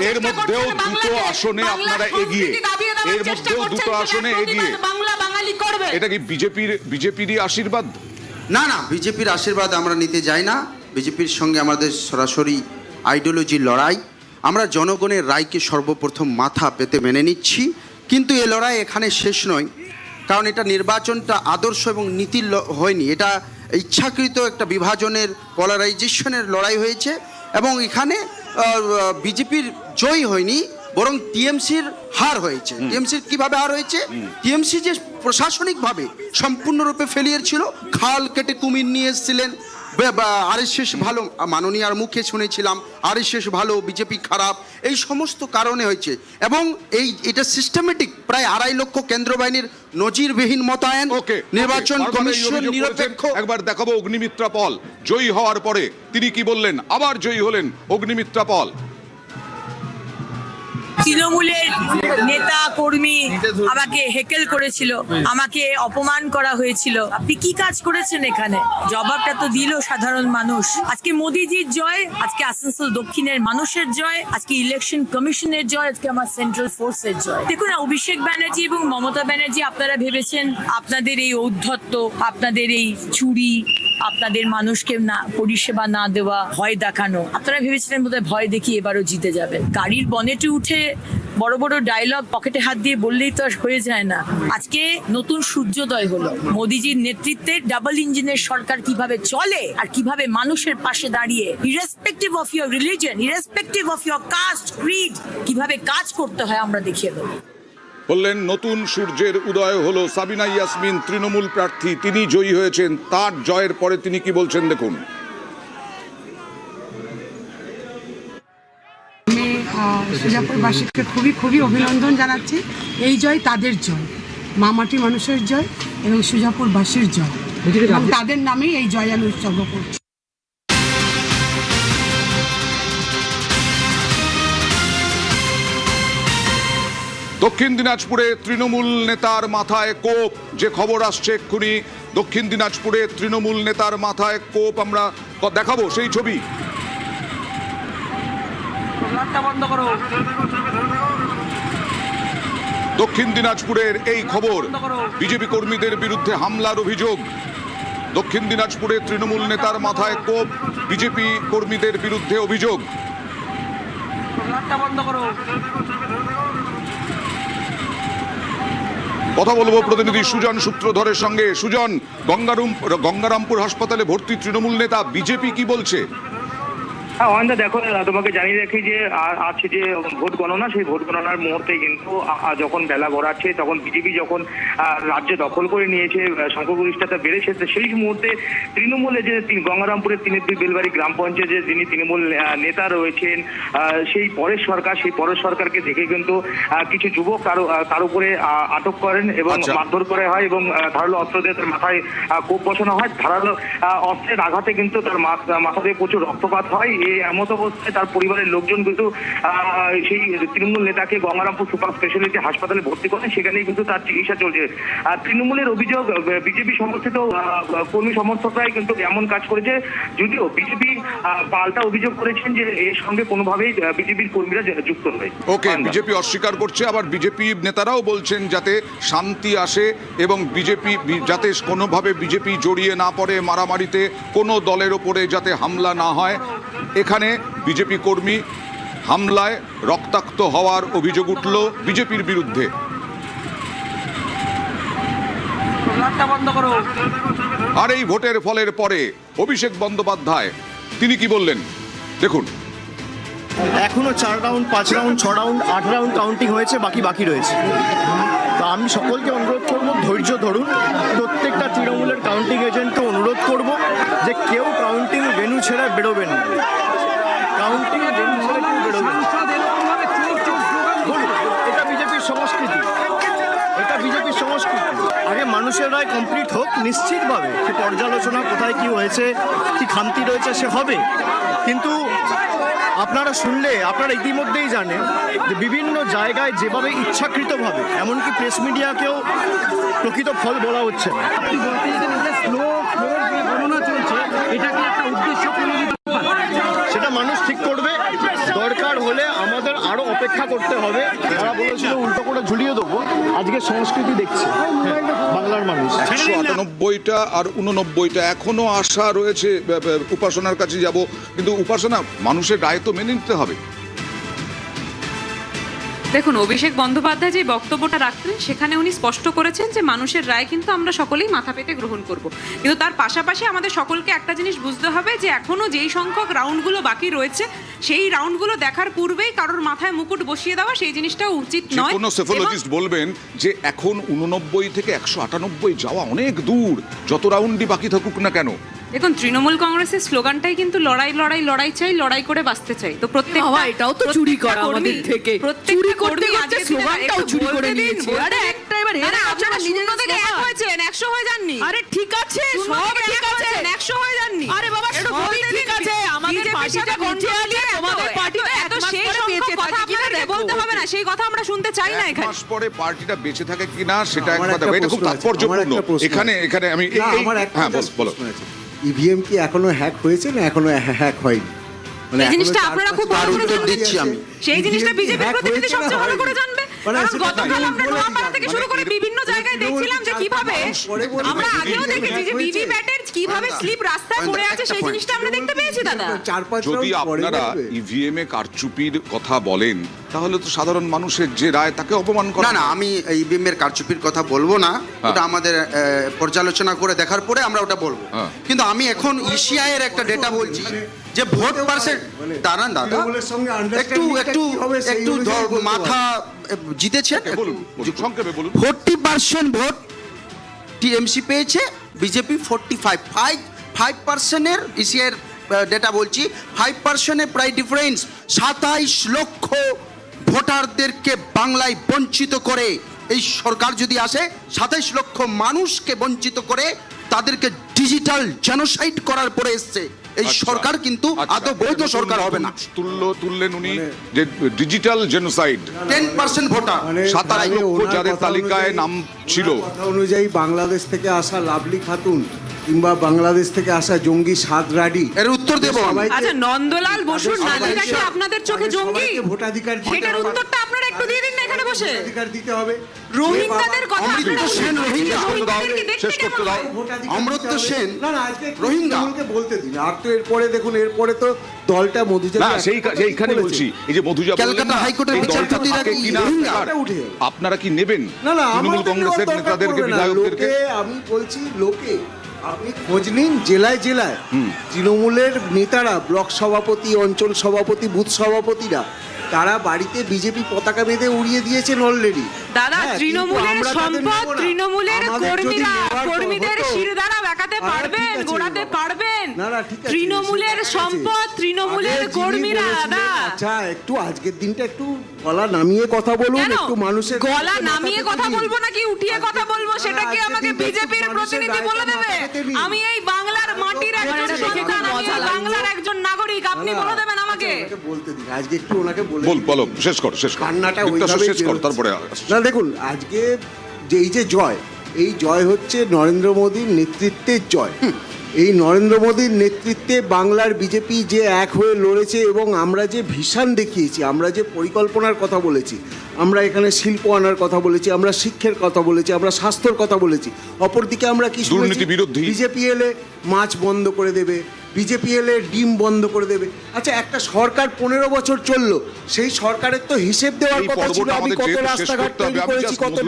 এর মধ্যেও দুটো আসনে আপনারা এগিয়ে, এর মধ্যেও দুটো আসনে এগিয়ে, বাংলা বাঙালি করবে। এটা কি বিজেপিরই আশীর্বাদ? না না, বিজেপির আশীর্বাদ আমরা নিতে যাই না। বিজেপির সঙ্গে আমাদের সরাসরি আইডিওলজির লড়াই। আমরা জনগণের রায়কে সর্বপ্রথম মাথা পেতে মেনে নিচ্ছি, কিন্তু এ লড়াই এখানে শেষ নয়। কারণ এটা নির্বাচনটা আদর্শ এবং নীতির হয়নি, এটা ইচ্ছাকৃত একটা বিভাজনের, পলারাইজেশনের লড়াই হয়েছে। এবং এখানে বিজেপির জয় হয়নি, বরং টিএমসির হার হয়েছে। টিএমসির কিভাবে হার হয়েছে? টিএমসি যে প্রশাসনিকভাবে সম্পূর্ণরূপে ফেলিয়ার ছিল, খাল কেটে কুমির নিয়ে এসেছিলেন। আরএসএস ভালো, মাননীয়ার মুখে শুনেছিলাম আরএসএস ভালো, বিজেপি খারাপ, এই সমস্ত কারণে হয়েছে। এবং এটা সিস্টেমেটিক, প্রায় 2.5 লক্ষ কেন্দ্র বাহিনীর নজিরবিহীন মোতায়েন, নির্বাচন কমিশন নিরপেক্ষ। একবার দেখাবো অগ্নিমিত্রা পল জয়ী হওয়ার পরে তিনি কি বললেন, আবার জয়ী হলেন অগ্নিমিত্রা পল। তৃণমূলের নেতা কর্মী আমাকে হেকেল করেছিল, আমাকে অপমান করা হয়েছিল। আপনি কি কাজ করেছেন এখানে? জবাবটা তো দিল সাধারণ মানুষ। আজকে মোদিজির জয়, আজকে আসানসোল দক্ষিণের মানুষের জয়, আজকে ইলেকশন কমিশনের জয়, আজকে আমার সেন্ট্রাল ফোর্সের জয়। দেখুন, অভিষেক ব্যানার্জি এবং মমতা ব্যানার্জি আপনারা ভেবেছেন আপনাদের এই ঔদ্ধত্য, আপনাদের এই চুরি, আপনাদের মানুষকে না পরিষেবা না দেওয়া, ভয় দেখানো, আপনারা ভেবেছিলেন বোধহয় ভয় দেখিয়ে এবারও জিতে যাবেন। গাড়ির বনেটে উঠে বড় বড় ডায়লগ পকেটে হাত দিয়ে বললেই তো আর হয়ে যায় না। আজকে নতুন সূর্যোদয় হলো। মোদিজির নেতৃত্বে ডাবল ইঞ্জিনের সরকার কিভাবে চলে আর কিভাবে মানুষের পাশে দাঁড়িয়ে irrespective of your religion, irrespective of your caste, creed, কিভাবে কাজ করতে হয় আমরা দেখিয়ে দেবো। বললেন নতুন সূর্যের উদয় হলো। সাবিনা ইয়াসমিন তৃণমূল প্রার্থী, তিনি জয়ী হয়েছেন। তার জয়ের পরে তিনি কি বলছেন দেখুন। আমি সুজাপুরবাসীকে খুবই অভিনন্দন জানাচ্ছি। এই জয় তাদের জয়, মামাটি মানুষের জয় এবং সুজাপুরবাসীর জয়, এবং তাদের নামেই এই জয় আমি উৎসর্গ করছি। দক্ষিণ দিনাজপুরে তৃণমূল নেতার মাথায় কোপ, যে খবর আসছে এক্ষুনি। দক্ষিণ দিনাজপুরে তৃণমূল নেতার মাথায় কোপ, আমরা দেখাবো সেই ছবি। দক্ষিণ দিনাজপুরের এই খবর, বিজেপি কর্মীদের বিরুদ্ধে হামলার অভিযোগ। দক্ষিণ দিনাজপুরে তৃণমূল নেতার মাথায় কোপ, বিজেপি কর্মীদের বিরুদ্ধে অভিযোগ। কথা বলবো প্রতিনিধি সুজন সূত্রধরের সঙ্গে। সুজন, গঙ্গারামপুর হাসপাতালে ভর্তি তৃণমূল নেতা, বিজেপি কি বলছে? হ্যাঁ অয়ন্দা, দেখো তোমাকে জানিয়ে রাখি যে আছে যে ভোট গণনা, সেই ভোট গণনার মুহূর্তে কিন্তু যখন বেলা গড়াচ্ছে, তখন বিজেপি যখন রাজ্য দখল করে নিয়েছে, সংখ্যাগরিষ্ঠতা বেড়েছে, সেই মুহূর্তে তৃণমূলে যে গঙ্গারামপুরের 3 বেলবাড়ি গ্রাম পঞ্চায়েতের যিনি তৃণমূল নেতা রয়েছেন, সেই পরেশ সরকারকে দেখে কিন্তু কিছু যুবক তার উপরে আটক করেন এবং মারধর করা হয় এবং ধারালো অস্ত্র দিয়ে তার মাথায় কোপ বসানো হয়। ধারালো অস্ত্রের আঘাতে কিন্তু তার মাথা দিয়ে প্রচুর রক্তপাত হয়। এমত অবস্থায় তার পরিবারের লোকজন কিন্তু সেই তৃণমূল নেতাকে গঙ্গারামপুর সুপার স্পেশালিটি হাসপাতালে ভর্তি করেন, সেখানেই কিন্তু তার চিকিৎসা চলছে। আর তৃণমূলের অভিযোগ, বিজেপি সমর্থিত কর্মী সমর্থকরাই কিন্তু এমন কাজ করেছে, যদিও বিজেপি পাল্টা অভিযোগ করেছেন যে এর সঙ্গে কোনোভাবেই বিজেপির কর্মীরা যুক্ত নয়। ওকে, বিজেপি অস্বীকার করছে, আবার বিজেপি নেতারাও বলছেন যাতে শান্তি আসে এবং বিজেপি যাতে কোনোভাবে বিজেপি জড়িয়ে না পড়ে মারামারিতে, কোনো দলের ওপরে যাতে হামলা না হয়। এখানে বিজেপি কর্মী হামলায় রক্তাক্ত হওয়ার অভিযোগ উঠল বিজেপির বিরুদ্ধে। আর এই ভোটের ফলের পরে অভিষেক বন্দ্যোপাধ্যায় তিনি কি বললেন দেখুন। এখনো 4 round, 5 round, 6 round, 8 round counting হয়েছে, বাকি রয়েছে। তো আমি সকলকে অনুরোধ করব, ধৈর্য ধরুন। প্রত্যেকটা তৃণমূলের কাউন্টিং এজেন্টকে অনুরোধ করব যে কেউ কাউন্টিং ভেন্যু ছেড়ে বেরোবেন না, কাউন্টিং ভেন্যু ছেড়ে কেউ বেরোবেন না। এটা বিজেপির সংস্কৃতি, এটা বিজেপির সংস্কৃতি। আগে মানুষের রায় কমপ্লিট হোক, নিশ্চিতভাবে সে পর্যালোচনা কোথায় কি হয়েছে, কি খামতি রয়েছে সে হবে। কিন্তু আপনারা শুনলে আপনারা ইতিমধ্যেই জানেন যে বিভিন্ন জায়গায় যেভাবে ইচ্ছাকৃতভাবে, এমনকি প্রেস মিডিয়াকেও প্রকৃত ফল বলা হচ্ছে না। সেটা মানুষ ঠিক করবে। দরকার হলে আমাদের আরো অপেক্ষা করতে হবে। তারা বলেছিল উল্টো করে ঝুলিয়ে দেবো, আজকে সংস্কৃতি দেখছে বাংলার মানুষ। 198টা আর 89টা এখনো আশা রয়েছে উপাসনার কাছে যাব, কিন্তু উপাসনা মানুষের রায় তো মেনে নিতে হবে। দেখুন, অভিষেক বন্দ্যোপাধ্যায় যে বক্তব্যটা রাখলেন সেখানে উনি স্পষ্ট করেছেন যে মানুষের রায় কিন্তু আমরা সকলেই মাথা পেতে গ্রহণ করব, কিন্তু তার পাশাপাশি আমাদের সকলকে একটা জিনিস বুঝতে হবে যে এখনো যেই সংখ্যক রাউন্ডগুলো বাকি রয়েছে সেই রাউন্ডগুলো দেখার পূর্বেই কারোর মাথায় মুকুট বসিয়ে দেওয়া সেই জিনিসটা উচিত নয়। কোনো সেফোলজিস্ট বলবেন যে এখন 89 থেকে 198 যাওয়া অনেক দূর, যত রাউন্ডই বাকি থাকুক না কেন। দেখুন, তৃণমূল কংগ্রেসের স্লোগানটাই কিন্তু লড়াই লড়াই লড়াই চাই, লড়াই করে বাঁচতে চাই। তো প্রত্যেকটা এটাও তো চুরি করা আমাদের থেকে। চুরি করতে করতে স্লোগানটাও চুরি করে নিয়েছে। আরে একটা এবার আপনারা শূন্য থেকে 1 হয়েছেন, 100 হয়ে যাননি। আরে ঠিক আছে, সব ঠিক আছে, 100 হয়ে যাননি। আরে বাবা, সব ঠিক আছে, আমাদের পার্টিটা গন্ডগোল তোমাদের পার্টিটা এত সেই সংখ্যক কথা আপনাদের বলতে হবে না, সেই কথা আমরা শুনতে চাই না এক এখানে। মাস পরে পার্টিটা বেঁচে থাকে কিনা সেটা আমার একটা একটা দেখো, এটা খুব প্রশ্ন আছে, তাৎপর্যপূর্ণ। আমার একটা প্রশ্ন এখানে আমি না, আমার একটা হ্যাঁ just বলো। প্রশ্ন আছে। ইভিএম কি এখনো হ্যাক হয়েছে না এখনো হ্যাক হয়নি? মানে এই এখনো জিনিসটা 4-5 আপনারা খুব ভালো করে উত্তর দিচ্ছি আমি। সেই জিনিসটা EVM কি বিজেপি hack প্রতিনিধি হয়েছে না সবচেয়ে ভালো করে হয়নি? জানবে। মানে কারণ সেটা গতকাল তৃণমূল আমরা বলে নোয়াপাড়া থেকে শুরু করে মানে বিভিন্ন জায়গায় দেখছিলাম যে কিভাবে আমরা আগেও দেখেছি যে ভিভিপ্যাটের কিভাবে স্লিপ রাস্তায় পড়ে আছে, সেই জিনিসটা আমরা দেখতে পেয়েছি দাদা। 4-5 যদি রাউন্ড পরে আপনারা বেরোবে। ইভিএম এ কারচুপির কথা বলেন তাহলে তো সাধারণ মানুষের যে রায় তাকে অপমান করা না না, হয়। আমি ইভিএম এর কারচুপির কথা বলবো না, ওটা আমাদের পর্যালোচনা করে দেখার পরে আমরা ওটা বলবো। হ্যাঁ। কিন্তু আমি এখন ইসিআই এর একটা ডেটা বলছি যে ভোট পার্সেন্ট দাঁড়ান দাদা, তৃণমূলের সঙ্গে একটু understanding টা একটু কি হবে সেই একটু অনুযায়ী বলতে মাথা জিতেছে। বলুন সংক্ষেপে বলুন। 40% ভোট টিএমসি পেয়েছে, বিজেপি 45% ইসিআই ডেটা বলছি, 5% প্রায় ডিফারেন্স। 27 লক্ষ ভোটারদেরকে বাংলায় বঞ্চিত করে এই সরকার যদি আসে, 27 লক্ষ মানুষকে বঞ্চিত করে তাদেরকে ডিজিটাল জেনোসাইড করার পরে এসছে এই আচ্ছা, সরকার, কিন্তু আচ্ছা, আদৌ বৈধ সরকার হবে না। তুললেন উনি যে ডিজিটাল জেনোসাইড, 10% ভোটার। মানে 27 তাহলে লক্ষ ওনার যাদের কথা তালিকায় অনুযায়ী- নাম ছিল। ওনার কথা অনুযায়ী বাংলাদেশ থেকে আসা লাভলি খাতুন কিংবা বাংলাদেশ থেকে আসা জঙ্গি সাদ রাডি এর উত্তর দেবো আমি। আচ্ছা, নন্দলাল বসুর তাদের নাতিটা কি সবাইকে- আপনাদের চোখে তাদের জঙ্গি? সবাইকে ভোটাধিকার দিতে সেটার হবে। উত্তরটা আপনারা একটু দিয়ে দিন না এখানে বসে। ভোটাধিকার দিতে হবে। রোহিঙ্গাদের কথা অমৃত আপনারা সেন রোহিঙ্গা। রোহিঙ্গাদেরকে দেখতে শেষ করতে কেমন দাও। হয়? ভোটাধিকার অমৃত দিতে হবে। সেন না না, আজকে একটু রোহিঙ্গা। তৃণমূলকে বলতে দিন। আর তো এরপরে দেখুন, এরপরে তো দলটা মধুজাতি না সেইখানে বলেছে। বলছি, এই যে মধুজা বললেন ক্যালকাটা না, হাইকোর্টের এই দলটা বিচারপতিরা থাকে কি কিনা রোহিঙ্গা? তার- উঠে যাবে। আপনারা কি নেবেন না না, তৃণমূল আমাদের কংগ্রেসের নেওয়ার দরকার নেতাদেরকে, পড়বে না। বিধায়কদেরকে? লোকে, আমি বলছি লোকে, আপনি খোঁজ নিন জেলায় জেলায় তৃণমূলের নেতারা, ব্লক সভাপতি, অঞ্চল সভাপতি, বুথ সভাপতিরা, তারা বাড়িতে বিজেপি পতাকা বেঁধে উড়িয়ে দিয়েছেন অলরেডি। দাদা, তৃণমূলের সম্পদ তৃণমূলের কর্মীদের শির শিরদাঁড়া বেঁকাতে পারবেন, গোড়াতে পারবেন। না, না, ঠিক আছে, তৃণমূলের সেটা ঠিক আছে। সম্পদ তৃণমূলের আগে যিনি কর্মীরা। বলেছিলেন, দাদা, আচ্ছা একটু আজকের দিনটা একটু গলা নামিয়ে কথা বলুন, কেন একটু মানুষের গলা মাথা নামিয়ে পেতে কথা দিন। বলবো নাকি উঠিয়ে কথা বলবো সেটা কি আজকের আমাকে দিনটা একটু বিজেপির মানুষের প্রতিনিধি বলে রায়টা দেবে? মাথা পেতে নিন। আমি এই বাংলার মাটির একজন সন্তান, আমি এই বাংলার একজন নাগরিক, আপনি বলে দেবেন আমাকে? ওনাকে বলতে দিন, আজকে একটু ওনাকে বলে বল দিন। বলো, শেষ কর শেষ কর কান্নাটা বিত্তাশা ওইভাবেই শেষ কর, বেরোচ্ছে। তারপরে না দেখুন, আজকে যে এই যে জয়, এই জয় হচ্ছে নরেন্দ্র মোদীর নেতৃত্বের জয়। এই নরেন্দ্র মোদীর নেতৃত্বে বাংলার বিজেপি যে এক হয়ে লড়েছে এবং আমরা যে ভিশন দেখিয়েছি, আমরা যে পরিকল্পনার কথা বলেছি, আমরা এখানে শিল্প আনার কথা বলেছি, আমরা শিক্ষার কথা বলেছি, আমরা স্বাস্থ্যর কথা বলেছি। অপরদিকে আমরা কি শুনেছি? দুর্নীতি বিরোধী। বিজেপি এলে মাছ বন্ধ করে দেবে, বিজেপি এলে ডিম বন্ধ করে দেবে। আচ্ছা, একটা সরকার 15 বছর চললো, সেই সরকারের তো হিসেব দেওয়ার এই কথা ছিল। পর্বটা আমি আমাদের কত যেহেতু শেষ রাস্তাঘাট করতে হবে, তৈরি আমি করেছি, just কত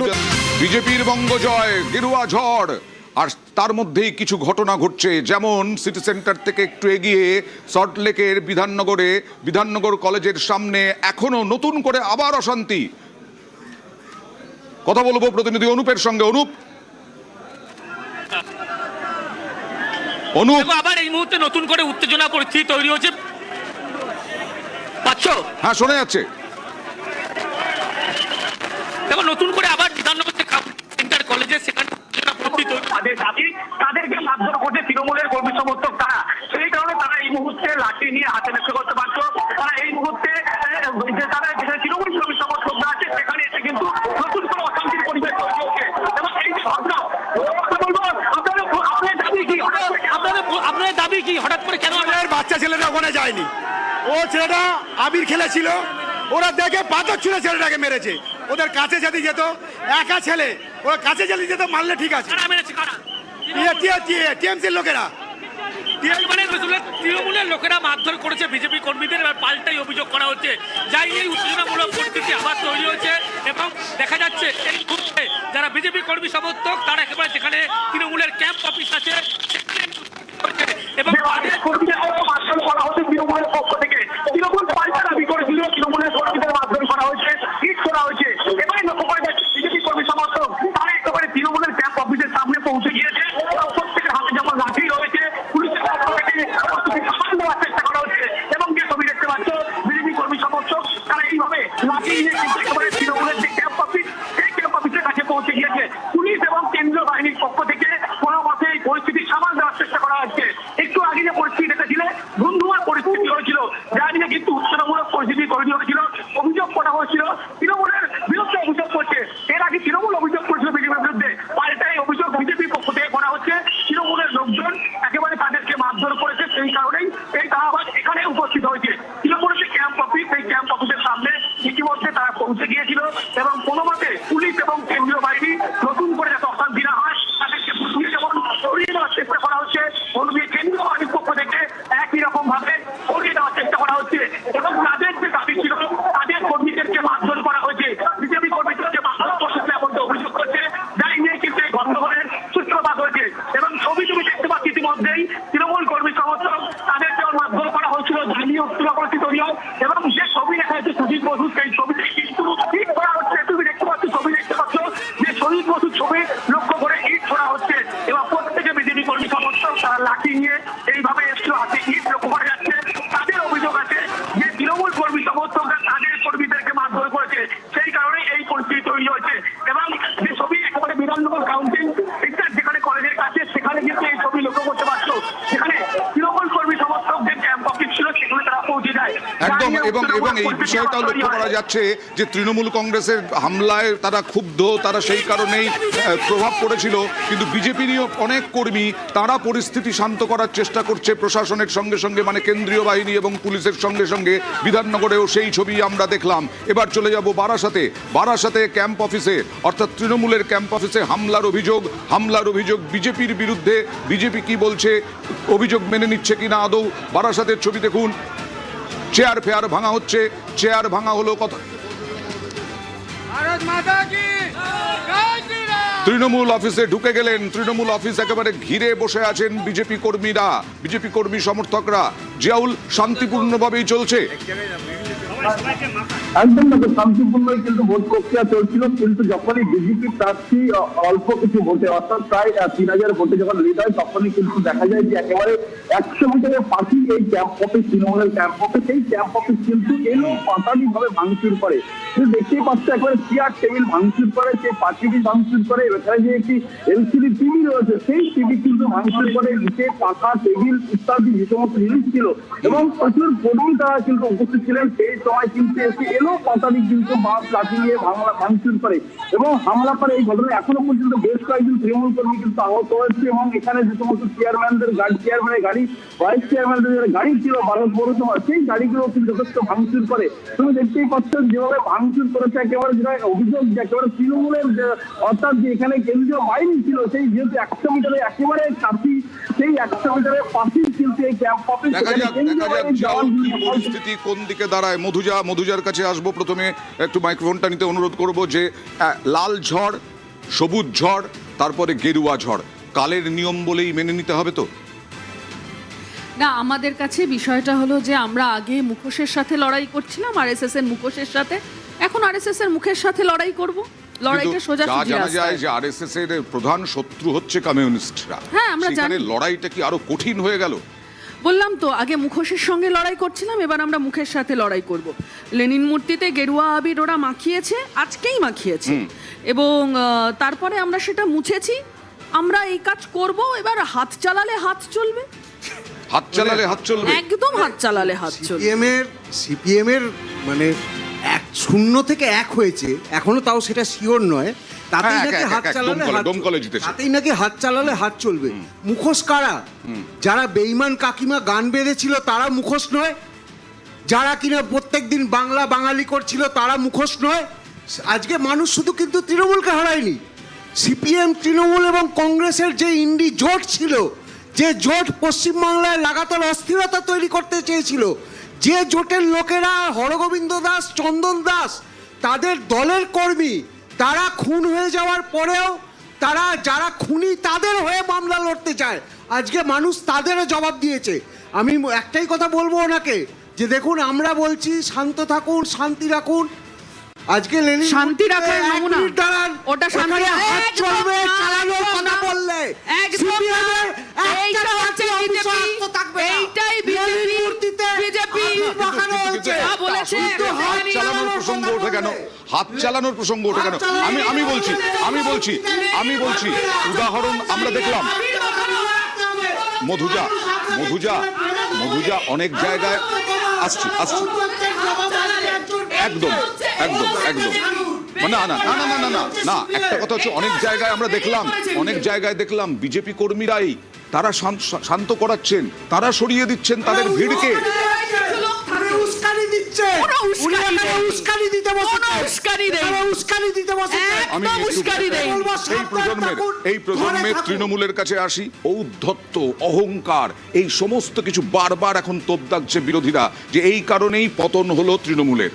বিজেপির বঙ্গজয়, গেরুয়া ঝড়, আর তার মধ্যেই কিছু ঘটনা ঘটছে। যেমন সিটি সেন্টার থেকে একটু এগিয়ে সল্টলেকের বিধাননগর কলেজের সামনে এখনো নতুন করে আবার অশান্তি। কথা বলবো প্রতিনিধি অনুপের সঙ্গে। অনুপ, দেখো, আবার এই মুহূর্তে নতুন করে উত্তেজনা পরিস্থিতি তৈরি হচ্ছে। পাচ্ছ? হ্যাঁ শোনা যাচ্ছে। দেখো, নতুন করে আবার বিধাননগর সেন্টার কলেজে সেখানে উত্তেজনা পরিস্থিতি তৈরি। তাদের দাবি, তাদেরকে মারধর করছে তৃণমূলের কর্মী সমর্থক তারা। সেই কারণে তারা এই মুহূর্তে লাঠি নিয়ে হাতে নাতে করতে পারত। তারা এই মুহূর্তে তারা যেখানে তৃণমূল কর্মী সমর্থকরা আছে সেখানে এসে কিন্তু নতুন করে অশান্তির পরিবেশ তৈরি হচ্ছে। এবং এই ঘটনা বলবো, আপনাদের দাবি কি? আপনাদের দাবি কি? হঠাৎ করে কেন বাচ্চা ছেলেরা ওখানে যায়নি, ও ছেলেটা আবির খেলেছিল, ওরা দেখে পাথর ছুঁড়ে ছেলেটাকে মেরেছে। ওদের কাছে যদি যেত, একা ছেলে, ওরা কাছে যদি যেত মারলে ঠিক আছে। কারা মেরেছে কারা? টিএমসির লোকেরা। মানে তৃণমূলের লোকেরা মারধর করেছে বিজেপি কর্মীদের, এবার পাল্টাই অভিযোগ করা হচ্ছে। যাই এই উত্তেজনামূলক পরিস্থিতি আবার তৈরি হয়েছে এবং দেখা যাচ্ছে এই মুহূর্তে যারা বিজেপি কর্মী সমর্থক তারা একেবারে যেখানে তৃণমূলের ক্যাম্প অফিস আছে এবং তাদের করা হচ্ছে তৃণমূলের পক্ষ থেকে। তৃণমূল পাল্টা দাবি করেছিল তৃণমূলের কর্মীদের মারধর করা হয়েছে, ইট করা হয়েছে। এবারে লক্ষ্য করে যাচ্ছে বিজেপি কর্মী সমর্থক তারা একেবারে তৃণমূলের ক্যাম্প অফিসের সামনে পৌঁছে গিয়েছে। প্রত্যেকের হাতে যেমন লাঠি রয়েছে, পুলিশের পক্ষ থেকে সামান দেওয়ার চেষ্টা করা হচ্ছে এবং যে ছবি দেখতে পাচ্ছ বিজেপি কর্মী সমর্থক তারা এইভাবে লাঠি নিয়ে কিন্তু একেবারে তৃণমূলের যে ক্যাম্প অফিস সেই ক্যাম্প অফিসের কাছে পৌঁছে গিয়েছে। পুলিশ এবং কেন্দ্রীয় বাহিনীর পক্ষ থেকে কোনো মতে এই পরিস্থিতি সামাল দেওয়ার চেষ্টা করা হচ্ছে। একটু আগে যে পরিস্থিতি দেখেছিলে ধুমধুমার পরিস্থিতি হয়েছিল, যা নিয়ে কিন্তু উত্তেজনামূলক পরিস্থিতি তৈরি হয়েছিল। অভিযোগ করা হয়েছিল তৃণমূলের বিরুদ্ধে অভিযোগ করছে। এর আগে তৃণমূল অভিযোগ করেছিল বিজেপির বিরুদ্ধে, পাল্টাই অভিযোগ বিজেপির পক্ষ থেকে করা হচ্ছে। তৃণমূলের লোকজন একেবারে তাদেরকে মারধর করেছে, সেই কারণেই এই তারাবাদ এখানে উপস্থিত হয়েছে। তৃণমূলের যে ক্যাম্প অফিস সেই ক্যাম্প অফিসের সামনে ইতিমধ্যে তারা পৌঁছে গিয়েছিল এবং কোনো মতে পুলিশ এবং কেন্দ্রীয় বাহিনী নতুন করে যাতে অশান্তি না হয় তাদেরকে পুলিশ যেমন সরিয়ে দেওয়ার চেষ্টা করা হচ্ছে, অন্যদিকে কেন্দ্রীয় বাহিনীর পক্ষ থেকে একই রকম ভাবে সরিয়ে দেওয়ার চেষ্টা করা হচ্ছে এবং তাদের যে দাবি ছিল তাদের কর্মীদেরকে মারধর করা হয়েছে। বিজেপি কর্মীদেরকে মারধর করছে এমন অভিযোগ করছে, যাই নিয়ে কিন্তু এই গন্ডগোলের সূত্রপাত হয়েছে এবং ছবি তুমি দেখতে পাচ্ছি ইতিমধ্যেই তৃণমূল কর্মী সমর্থক তাদের যেমন মারধর করা হয়েছিল জানিয়ে উত্তেজনা পরিস্থিতি তৈরি হয় এবং যে ছবি দেখা যাচ্ছে সুজিত বসু সেই ছবিতে কিন্তু ইট করা হচ্ছে। তুমি দেখতে পাচ্ছ ছবি দেখতে পাচ্ছ যে শহীদ বসুর ছবি লক্ষ্য করে ইট ছোড়া হচ্ছে এবং প্রত্যেকে বিজেপি কর্মী সমর্থক তারা লাঠি নিয়ে এইভাবে এসেছিল, হাতে ইট লক্ষ্য করা যাচ্ছে। তাদের অভিযোগ আছে যে তৃণমূল কর্মী সমর্থকরা তাদের কর্মীদেরকে মারধর করেছে, সেই কারণে এই পরিস্থিতি তৈরি হয়েছে এবং যে ছবি একেবারে বিধাননগর কাউন্সিল যেখানে কলেজের কাছে সেখানে কিন্তু এই ছবি লক্ষ্য করতে পারছো, সেখানে তৃণমূল কর্মী সমর্থকদের ক্যাম্প অফিস ছিল সেখানে তারা পৌঁছে যায় একদম। এবং এই বিষয়টাও লক্ষ্য করা যাচ্ছে যে তৃণমূল কংগ্রেসের হামলায় তারা ক্ষুব্ধ, তারা সেই কারণেই প্রভাব পড়েছিল, কিন্তু বিজেপিরও অনেক কর্মী তারা পরিস্থিতি শান্ত করার চেষ্টা করছে প্রশাসনের সঙ্গে সঙ্গে, মানে কেন্দ্রীয় বাহিনী এবং পুলিশের সঙ্গে সঙ্গে। বিধাননগরেও সেই ছবি আমরা দেখলাম। এবার চলে যাব বারাসাতে ক্যাম্প অফিসে, অর্থাৎ তৃণমূলের ক্যাম্প অফিসে হামলার অভিযোগ বিজেপির বিরুদ্ধে। বিজেপি কি বলছে, অভিযোগ মেনে নিচ্ছে কিনা আদৌ? বারাসাতের ছবি দেখুন, চেয়ার ফেয়ার ভাঙা হচ্ছে, চেয়ার ভাঙা হলো কথা। তৃণমূল অফিসে ঢুকে গেলেন, তৃণমূল অফিস একেবারে ঘিরে বসে আছেন বিজেপি কর্মীরা, বিজেপি কর্মী সমর্থকরা। জিয়াউল, শান্তিপূর্ণভাবেই চলছে? একদম শান্তিপূর্ণই কিন্তু ভোট প্রক্রিয়া চলছিল, কিন্তু যখনই বিজেপি প্রার্থী অল্প কিছু ভোটে অর্থাৎ প্রায় 3000 ভোটে যখন লিড হয় তখনই কিন্তু দেখা যায় যে একেবারে 100 মিটারের পাশে এই ক্যাম্প অফিস, তৃণমূলের ক্যাম্প অফিস, এই ক্যাম্প অফিস কিন্তু এলো পাতালি ভাবে ভাঙচুর করে। কিন্তু দেখতেই পাচ্ছে একেবারে চেয়ার টেবিল ভাঙচুর করে, সেই পার্টিটি ভাঙচুর করে। এখানে যে একটি এলসিডি টিভি রয়েছে সেই টিভি কিন্তু ভাঙচুর করে, নিচে পাখা টেবিল ইত্যাদি যে সমস্ত জিনিস ছিল এবং প্রচুর কর্মী তারা কিন্তু উপস্থিত ছিলেন। সেই সময় কিন্তু এলো পাতালি কিন্তু বাস লাঠি নিয়ে ভাঙচুর করে এবং হামলা করে। এই ঘটনায় এখনো পর্যন্ত বেশ কয়েকজন তৃণমূল কর্মী কিন্তু আহত হয়েছে এবং এখানে যে সমস্ত চেয়ারম্যানদের গাড়ি, ভাইস চেয়ারম্যানদের গাড়ি ছিল ভারত পৌরসভা, সেই গাড়িগুলো কিন্তু যথেষ্ট ভাঙচুর করে। তুমি দেখতেই পাচ্ছ যেভাবে ভাঙচুর করেছে, একেবারে যেটা অভিযোগ যে একেবারে তৃণমূলের অর্থাৎ যে এখানে কেন্দ্রীয় বাহিনী ছিল সেই যেহেতু 100 মিটারে একেবারে কাছে, সেই 100 মিটারের পাশেই কিন্তু এই ক্যাম্প অফিস। পরিস্থিতি কোন দিকে দাঁড়ায়? মধুজার কাছে আসবো। প্রথমে একটু মাইক্রোফোনটা নিতে অনুরোধ করব যে লাল ঝড়, সবুজ ঝড়, তারপরে গেরুয়া ঝড়, কালের নিয়ম বলেই মেনে নিতে হবে তো? না, আমাদের কাছে বিষয়টা হলো যে আমরা আগে মুখোশের সাথে লড়াই করছিলাম, আরএসএস এর মুখোশের সাথে, এখন আরএসএস এর মুখের সাথে লড়াই করব। লড়াইটা সোজা জানা যায় যে আরএসএস এর প্রধান শত্রু হচ্ছে কমিউনিস্টরা। হ্যাঁ, আমরা জানি। লড়াইটা কি আরো কঠিন হয়ে গেল? বললাম তো, আগে মুখোশের সঙ্গে লড়াই করছিলাম, এবার আমরা মুখের সাথে লড়াই করব। লেনিন মূর্তিতে গেরুয়া আবির ওরা মাখিয়েছে, আজকেই মাখিয়েছে, এবং তারপরে আমরা সেটা মুছেছি। আমরা এই কাজ করব, এবার হাত চালালে হাত চলবে, একদম হাত চালালে হাত চলবে। সিপিএম এর মানে 0 থেকে 1 হয়েছে, এখনো তাও সেটা শিওর নয়। তাতেই নাকি হাত চালালে হাত চলবে। মুখোশ কারা? যারা বেঈমান কাকিমা গান বেঁধেছিল তারা মুখোশ নয়? যারা কিনা প্রত্যেকদিন বাংলা বাঙালি করছিল তারা মুখোশ নয়। আজকে মানুষ শুধু কিন্তু তৃণমূলকে হারায়নি, সিপিএম, তৃণমূল এবং কংগ্রেসের যে ইন্ডি জোট ছিল, যে জোট পশ্চিমবাংলায় লাগাতার অস্থিরতা তৈরি করতে চেয়েছিল, যে জোটের লোকেরা হরগোবিন্দ দাস, চন্দন দাস, তাদের দলের কর্মী, তারা খুন হয়ে যাওয়ার পরেও তারা যারা খুনি তাদের হয়ে মামলা লড়তে চায়। আজকে মানুষ তাদেরও জবাব দিয়েছে। আমি একটাই কথা বলবো ওনাকে, যে দেখুন আমরা বলছি শান্ত থাকুন, শান্তি রাখুন। আজকে লেনিন শান্তি রাখার নমুনা। ওটা শান্তি হাত চলবে চালানোর কথা বললে এইটা হচ্ছে এইটাই বিজেপি দেখানো হয়েছে। বলেছে হাত চালানোর প্রসঙ্গ ওঠে কেন? হাত চালানোর প্রসঙ্গ ওঠে কেন? আমি বলছি উদাহরণ আমরা দেখলাম মধুজা অনেক জায়গায় আসছি একদম না একটা কথা হচ্ছে অনেক জায়গায় দেখলাম বিজেপি কর্মীরাই তারা শান্ত করাচ্ছেন, তারা সরিয়ে দিচ্ছেন তাদের ভিড়কে। এই প্রজন্মের তৃণমূলের কাছে আসি। ঔদ্ধত্য, অহংকার, এই সমস্ত কিছু বারবার এখন তোপ দাগছে বিরোধীরা, যে এই কারণেই পতন হলো তৃণমূলের।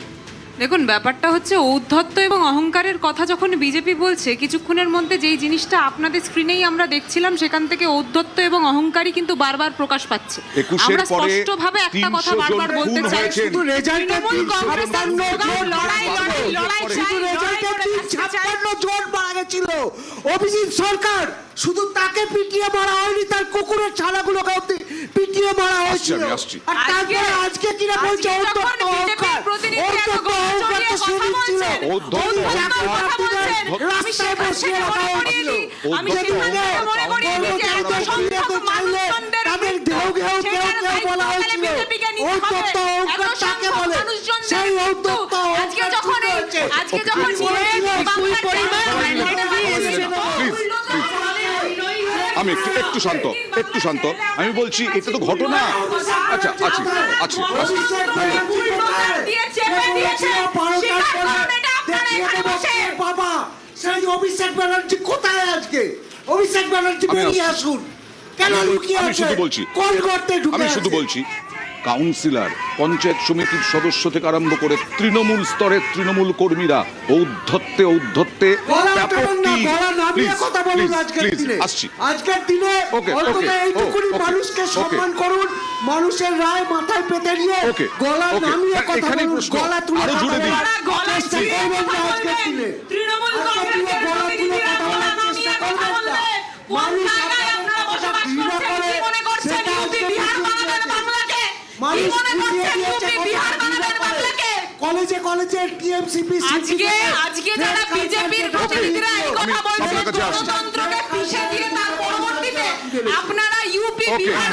দেখুন, ব্যাপারটা হচ্ছে ঔদ্ধত্য এবং অহংকারের কথা যখন বিজেপি বলছে, কিছুক্ষণের মধ্যে যেই জিনিসটা আপনাদের স্ক্রিনেই আমরা দেখছিলাম, সেখান থেকে ঔদ্ধত্য এবং অহংকারই কিন্তু বারবার প্রকাশ পাচ্ছে। আমরা স্পষ্টভাবে একটা কথা বারবার বলতে চাই, তৃণমূল কংগ্রেস জোট মারা গেছিল। অভিজিৎ সরকার শুধু তাকে পিটিয়ে মারা হয়নি, তার কুকুরের ছানাগুলোকে পিটিয়ে মারা হয়েছিল। আর তারপরে আজকে কিনা বলছে ঔদ্ধত্য, অহংকার। আমি একটু শান্ত আমি বলছি এটা তো ঘটনা। আচ্ছা আছি বাবা, সেই অভিষেক ব্যানার্জি কোথায়? আজকে অভিষেক ব্যানার্জি বেরিয়ে আসুন। কেন লুকিয়ে আছে? আমি শুধু বলছি কাউন্সিলর, পঞ্চায়েত সমিতির সদস্য থেকে আরম্ভ করে তৃণমূল স্তরের তৃণমূল কর্মীরা ঔদ্ধত্যে আজকের দিনে মানুষকে সম্মান করুন, মানুষের রায় মাথায় পেতে নিয়ে গলা নামিয়ে কথা বলুন, গলা তুলে জুড়ে দিন। কলেজে টিএমসিপি আজকে যারা বিজেপির প্রতিনিধিরা এই কথা বলছেন, গণতন্ত্রকে পিষে দিয়ে তার পরবর্তীতে আপনারা ইউপি, বিহার,